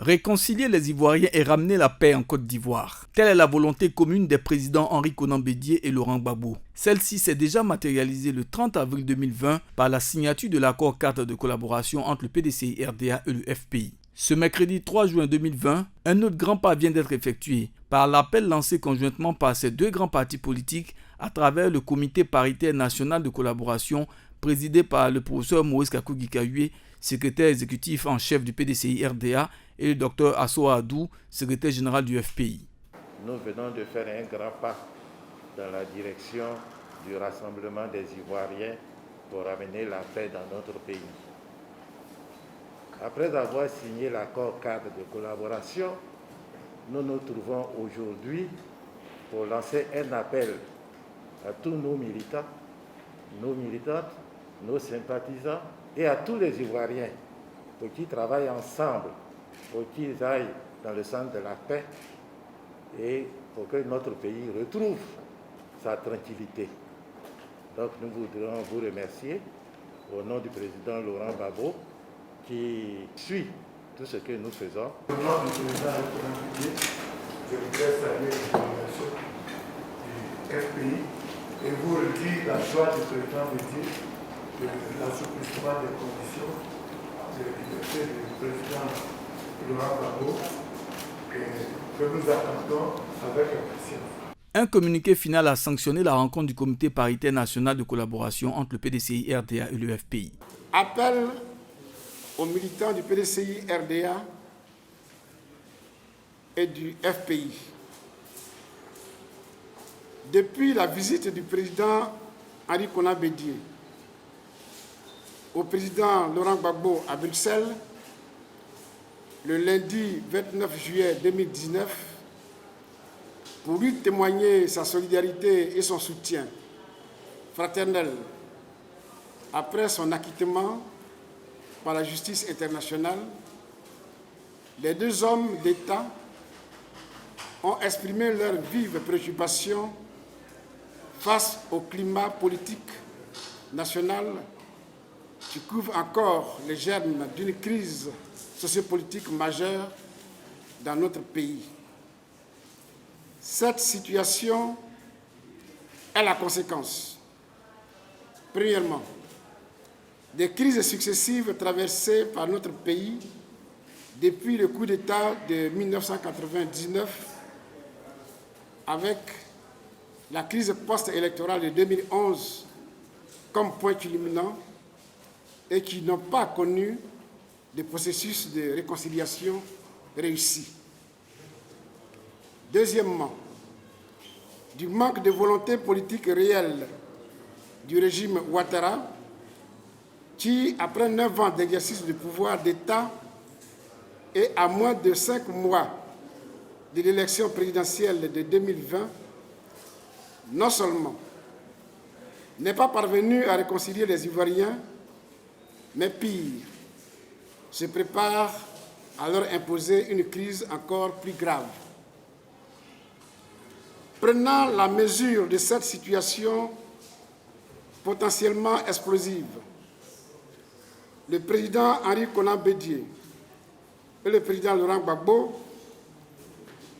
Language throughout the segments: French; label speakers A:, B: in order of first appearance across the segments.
A: Réconcilier les Ivoiriens et ramener la paix en Côte d'Ivoire. Telle est la volonté commune des présidents Henri Konan Bédié et Laurent Gbagbo. Celle-ci s'est déjà matérialisée le 30 avril 2020 par la signature de l'accord cadre de collaboration entre le PDCI-RDA et le FPI. Ce mercredi 3 juin 2020, un autre grand pas vient d'être effectué par l'appel lancé conjointement par ces deux grands partis politiques à travers le comité paritaire national de collaboration présidé par le professeur Maurice Kakou-Gikayue, secrétaire exécutif en chef du PDCI-RDA, et le Dr Asso Adou, secrétaire général du FPI.
B: Nous venons de faire un grand pas dans la direction du rassemblement des Ivoiriens pour amener la paix dans notre pays. Après avoir signé l'accord cadre de collaboration, nous nous trouvons aujourd'hui pour lancer un appel à tous nos militants, nos militantes, nos sympathisants et à tous les Ivoiriens pour qu'ils travaillent ensemble, pour qu'ils aillent dans le sens de la paix et pour que notre pays retrouve sa tranquillité. Donc nous voudrions vous remercier au nom du président Laurent Gbagbo qui suit tout ce que nous faisons.
C: Au nom du président Konan Bédié, je voudrais saluer les organisations du FPI et vous redire la joie du président Bédié de l'assouplissement des conditions de liberté du président Laurent Gbagbo que nous attendons avec impatience.
A: Un communiqué final a sanctionné la rencontre du comité paritaire national de collaboration entre le PDCI-RDA et le FPI.
D: Appel aux militants du PDCI-RDA et du FPI. Depuis la visite du président Henri Konan Bédié au président Laurent Gbagbo à Bruxelles, le lundi 29 juillet 2019, pour lui témoigner sa solidarité et son soutien fraternel après son acquittement par la justice internationale, les deux hommes d'État ont exprimé leur vive préoccupation face au climat politique national qui couvre encore les germes d'une crise sociopolitique majeure dans notre pays. Cette situation est la conséquence, premièrement, des crises successives traversées par notre pays depuis le coup d'État de 1999, avec la crise post-électorale de 2011 comme point culminant et qui n'ont pas connu de processus de réconciliation réussi. Deuxièmement, du manque de volonté politique réelle du régime Ouattara qui, après 9 ans d'exercice du pouvoir d'État et à moins de 5 mois de l'élection présidentielle de 2020, non seulement n'est pas parvenu à réconcilier les Ivoiriens, mais pire, se prépare à leur imposer une crise encore plus grave. Prenant la mesure de cette situation potentiellement explosive, le président Henri Konan Bédié et le président Laurent Gbagbo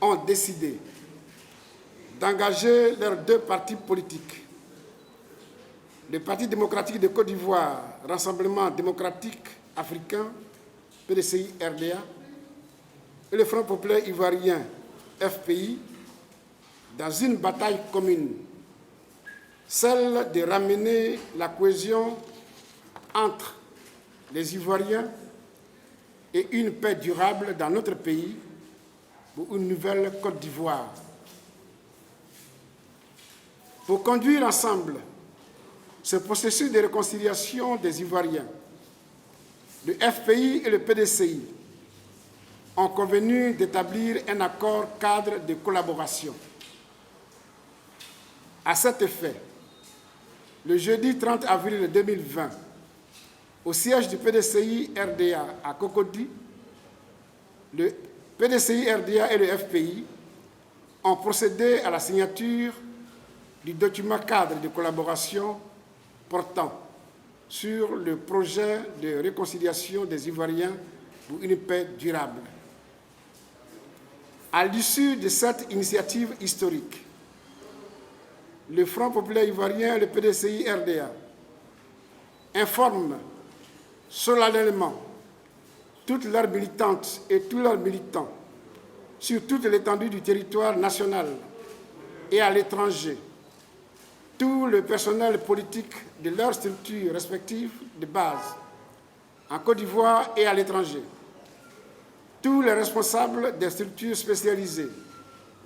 D: ont décidé d'engager leurs deux partis politiques, le Parti démocratique de Côte d'Ivoire, Rassemblement démocratique africain, PDCI-RDA, et le Front populaire ivoirien, FPI, dans une bataille commune, celle de ramener la cohésion entre les Ivoiriens et une paix durable dans notre pays pour une nouvelle Côte d'Ivoire. Pour conduire ensemble ce processus de réconciliation des Ivoiriens, le FPI et le PDCI ont convenu d'établir un accord cadre de collaboration. À cet effet, le jeudi 30 avril 2020, au siège du PDCI-RDA à Cocody, le PDCI-RDA et le FPI ont procédé à la signature du document cadre de collaboration portant sur le projet de réconciliation des Ivoiriens pour une paix durable. À l'issue de cette initiative historique, le Front populaire ivoirien et le PDCI-RDA informent solennellement toutes leurs militantes et tous leurs militants sur toute l'étendue du territoire national et à l'étranger, tout le personnel politique de leurs structures respectives de base, en Côte d'Ivoire et à l'étranger, tous les responsables des structures spécialisées,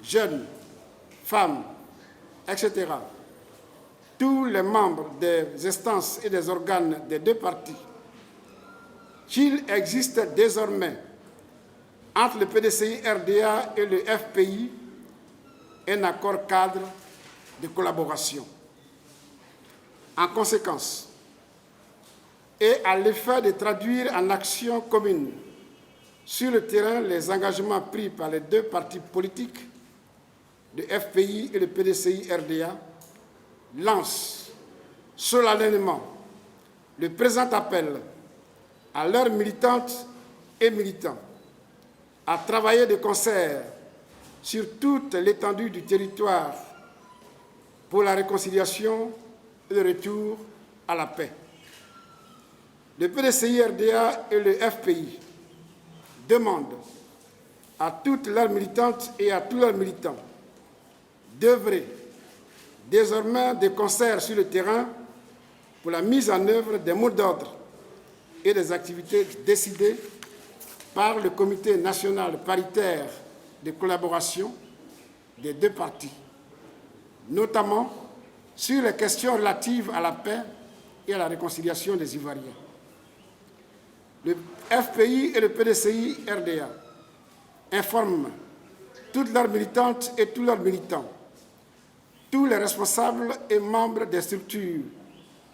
D: jeunes, femmes, etc., tous les membres des instances et des organes des deux partis, qu'il existe désormais entre le PDCI-RDA et le FPI un accord cadre de collaboration. En conséquence, et à l'effet de traduire en action commune sur le terrain les engagements pris par les deux partis politiques, le FPI et le PDCI-RDA, lance solennellement le présent appel à leurs militantes et militants à travailler de concert sur toute l'étendue du territoire pour la réconciliation et le retour à la paix. Le PDCI-RDA et le FPI demandent à toutes leurs militantes et à tous leurs militants d'œuvrer désormais de concert sur le terrain pour la mise en œuvre des mots d'ordre et des activités décidées par le Comité national paritaire de collaboration des deux partis, notamment sur les questions relatives à la paix et à la réconciliation des Ivoiriens. Le FPI et le PDCI-RDA informent toutes leurs militantes et tous leurs militants, tous les responsables et membres des structures,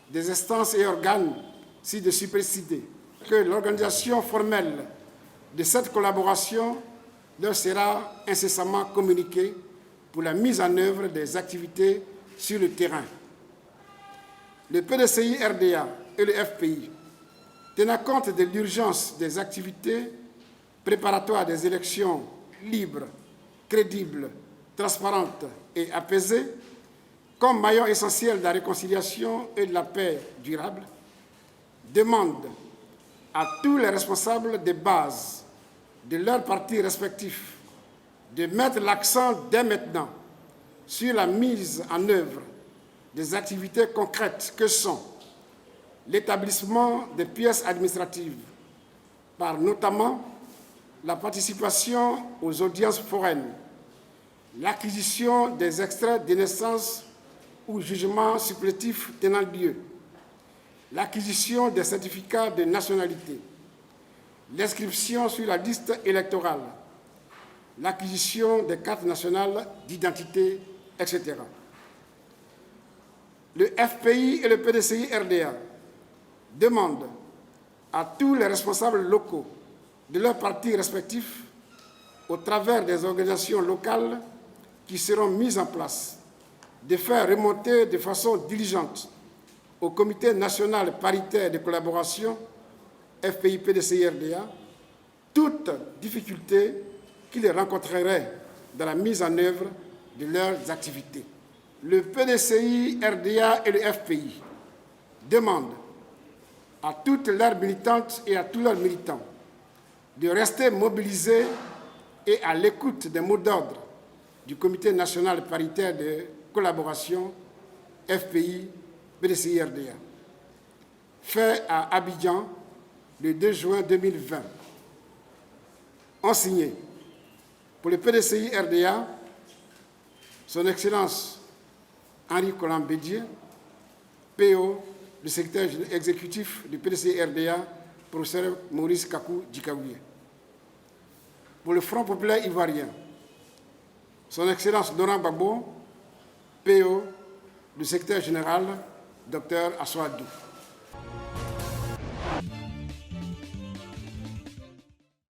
D: des instances et organes ci-dessus précités, que l'organisation formelle de cette collaboration leur sera incessamment communiquée pour la mise en œuvre des activités sur le terrain. Le PDCI-RDA et le FPI, tenant compte de l'urgence des activités préparatoires des élections libres, crédibles, transparentes et apaisées, comme maillon essentiel de la réconciliation et de la paix durable, demandent à tous les responsables de base de leurs partis respectifs de mettre l'accent dès maintenant sur la mise en œuvre des activités concrètes que sont l'établissement des pièces administratives, par notamment la participation aux audiences foraines, l'acquisition des extraits de naissance ou jugements supplétifs tenant lieu, l'acquisition des certificats de nationalité, l'inscription sur la liste électorale, l'acquisition des cartes nationales d'identité, etc. Le FPI et le PDCI-RDA demandent à tous les responsables locaux de leurs partis respectifs, au travers des organisations locales qui seront mises en place, de faire remonter de façon diligente au Comité national paritaire de collaboration FPI-PDCI-RDA toute difficulté qu'ils rencontreraient dans la mise en œuvre de leurs activités. Le PDCI-RDA et le FPI demandent à toutes leurs militantes et à tous leurs militants de rester mobilisés et à l'écoute des mots d'ordre du Comité national paritaire de collaboration FPI-PDCI-RDA, fait à Abidjan le 2 juin 2020, ont signé pour le PDCI-RDA son Excellence Henri Konan Bédié, PO, le secrétaire exécutif du PDCI-RDA, professeur Maurice Kakou Djikaouye. Pour le Front populaire ivoirien, son Excellence Laurent Gbagbo, PO, le secrétaire général, Dr Assoadou.